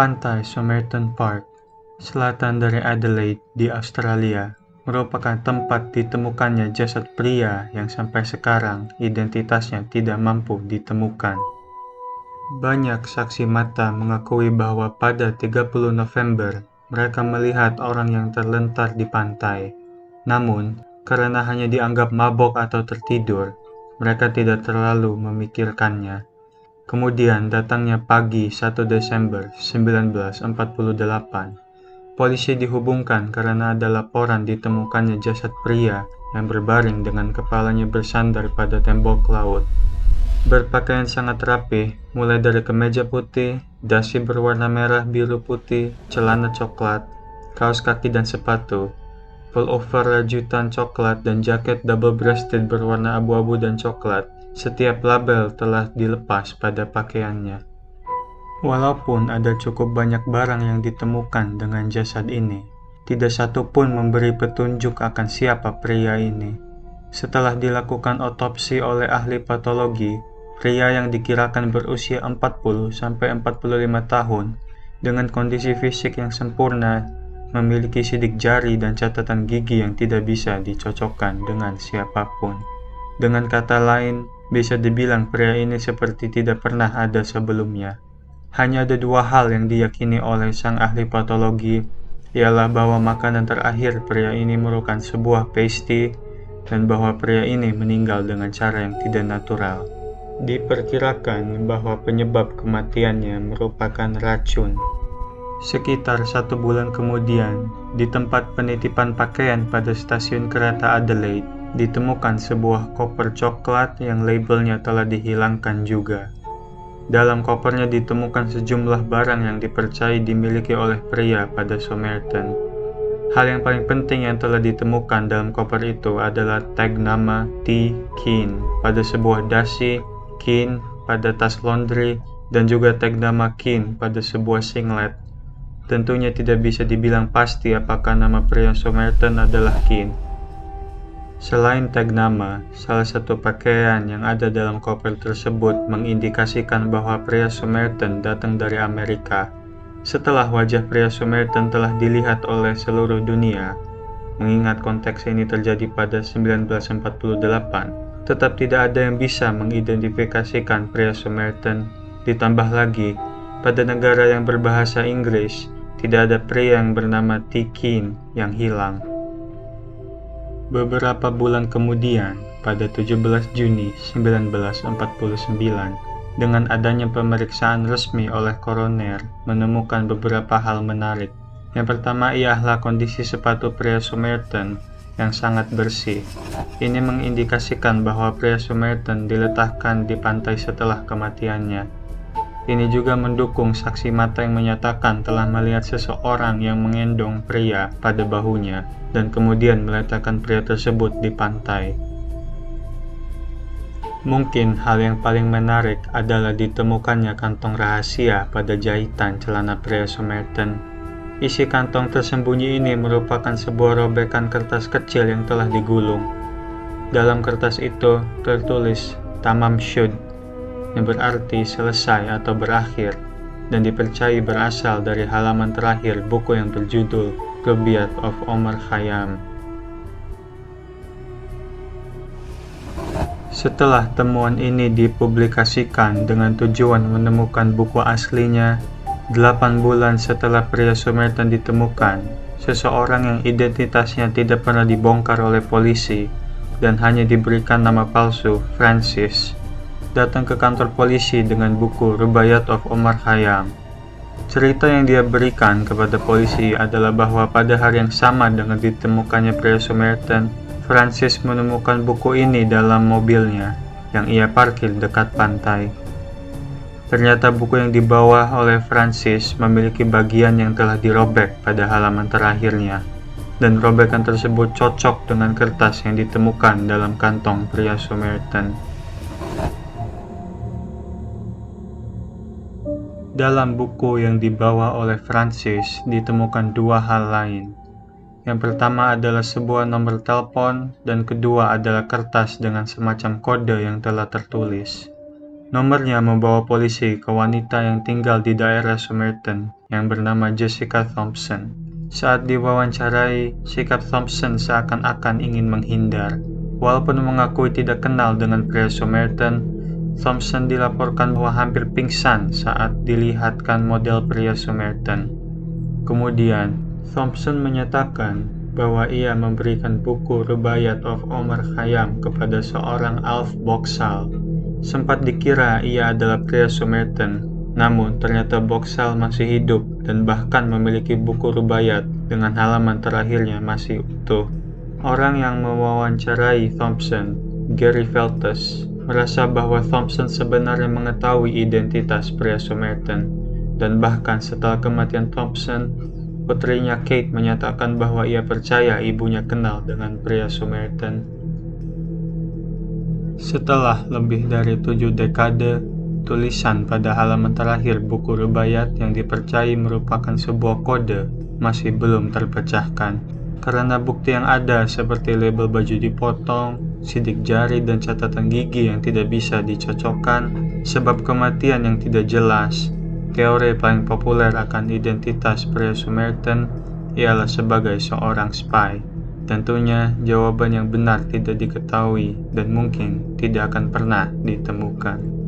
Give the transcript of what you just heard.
Pantai Somerton Park, selatan dari Adelaide di Australia, merupakan tempat ditemukannya jasad pria yang sampai sekarang identitasnya tidak mampu ditemukan. Banyak saksi mata mengakui bahwa pada 30 November mereka melihat orang yang terlentar di pantai. Namun, karena hanya dianggap mabok atau tertidur, mereka tidak terlalu memikirkannya. Kemudian datangnya pagi 1 Desember 1948. Polisi dihubungkan karena ada laporan ditemukannya jasad pria yang berbaring dengan kepalanya bersandar pada tembok laut. Berpakaian sangat rapi, mulai dari kemeja putih, dasi berwarna merah biru putih, celana coklat, kaos kaki dan sepatu, pullover rajutan coklat dan jaket double-breasted berwarna abu-abu dan coklat. Setiap label telah dilepas pada pakaiannya. Walaupun ada cukup banyak barang yang ditemukan dengan jasad ini, tidak satu pun memberi petunjuk akan siapa pria ini. Setelah dilakukan otopsi oleh ahli patologi, pria yang dikirakan berusia 40-45 tahun dengan kondisi fisik yang sempurna, memiliki sidik jari dan catatan gigi yang tidak bisa dicocokkan dengan siapapun. Dengan kata lain, bisa dibilang pria ini seperti tidak pernah ada sebelumnya. Hanya ada dua hal yang diyakini oleh sang ahli patologi, ialah bahwa makanan terakhir pria ini merupakan sebuah pasty dan bahwa pria ini meninggal dengan cara yang tidak natural. Diperkirakan bahwa penyebab kematiannya merupakan racun. Sekitar 1 bulan kemudian, di tempat penitipan pakaian pada stasiun kereta Adelaide, ditemukan sebuah koper coklat yang labelnya telah dihilangkan juga. Dalam kopernya ditemukan sejumlah barang yang dipercayai dimiliki oleh pria pada Somerton. Hal yang paling penting yang telah ditemukan dalam koper itu adalah tag nama T. Keane pada sebuah dasi, Keane pada tas laundry, dan juga tag nama Keane pada sebuah singlet. Tentunya tidak bisa dibilang pasti apakah nama pria Somerton adalah Keane. Selain tag nama, salah satu pakaian yang ada dalam koper tersebut mengindikasikan bahwa pria Somerton datang dari Amerika. Setelah wajah pria Somerton telah dilihat oleh seluruh dunia, mengingat konteks ini terjadi pada 1948, tetap tidak ada yang bisa mengidentifikasikan pria Somerton. Ditambah lagi, pada negara yang berbahasa Inggris, tidak ada pria yang bernama T. Keane yang hilang. Beberapa bulan kemudian, pada 17 Juni 1949, dengan adanya pemeriksaan resmi oleh koroner, menemukan beberapa hal menarik. Yang pertama ialah kondisi sepatu pria Somerton yang sangat bersih. Ini mengindikasikan bahwa pria Somerton diletakkan di pantai setelah kematiannya. Ini juga mendukung saksi mata yang menyatakan telah melihat seseorang yang mengendong pria pada bahunya dan kemudian meletakkan pria tersebut di pantai. Mungkin hal yang paling menarik adalah ditemukannya kantong rahasia pada jahitan celana pria Somerton. Isi kantong tersembunyi ini merupakan sebuah robekan kertas kecil yang telah digulung. Dalam kertas itu tertulis "Tamam Shud", yang berarti selesai atau berakhir, dan dipercayai berasal dari halaman terakhir buku yang berjudul Rubaiyat of Omar Khayyam. Setelah temuan ini dipublikasikan dengan tujuan menemukan buku aslinya, 8 bulan setelah pria Somerton ditemukan, seseorang yang identitasnya tidak pernah dibongkar oleh polisi dan hanya diberikan nama palsu Francis, datang ke kantor polisi dengan buku Rubaiyat of Omar Khayyam. Cerita yang dia berikan kepada polisi adalah bahwa pada hari yang sama dengan ditemukannya pria Somerton, Francis menemukan buku ini dalam mobilnya yang ia parkir dekat pantai. Ternyata buku yang dibawa oleh Francis memiliki bagian yang telah dirobek pada halaman terakhirnya, dan robekan tersebut cocok dengan kertas yang ditemukan dalam kantong pria Somerton. Dalam buku yang dibawa oleh Francis ditemukan dua hal lain. Yang pertama adalah sebuah nomor telepon dan kedua adalah kertas dengan semacam kode yang telah tertulis. Nomornya membawa polisi ke wanita yang tinggal di daerah Somerton yang bernama Jessica Thompson. Saat diwawancarai, sikap Thompson seakan-akan ingin menghindar. Walaupun mengakui tidak kenal dengan pria Somerton, Thompson dilaporkan bahwa hampir pingsan saat dilihatkan model pria Somerton. Kemudian, Thompson menyatakan bahwa ia memberikan buku Rubaiyat of Omar Khayyam kepada seorang Alf Boxall. Sempat dikira ia adalah pria Somerton, namun ternyata Boxall masih hidup dan bahkan memiliki buku Rubaiyat dengan halaman terakhirnya masih utuh. Orang yang mewawancarai Thompson, Gary Feltus, merasa bahwa Thompson sebenarnya mengetahui identitas pria Somerton, dan bahkan setelah kematian Thompson, putrinya Kate menyatakan bahwa ia percaya ibunya kenal dengan pria Somerton. Setelah lebih dari 7 dekade, tulisan pada halaman terakhir buku Rubaiyat yang dipercayai merupakan sebuah kode masih belum terpecahkan. Karena bukti yang ada seperti label baju dipotong, sidik jari dan catatan gigi yang tidak bisa dicocokkan, sebab kematian yang tidak jelas, teori paling populer akan identitas pria Somerton ialah sebagai seorang spy. Tentunya jawaban yang benar tidak diketahui dan mungkin tidak akan pernah ditemukan.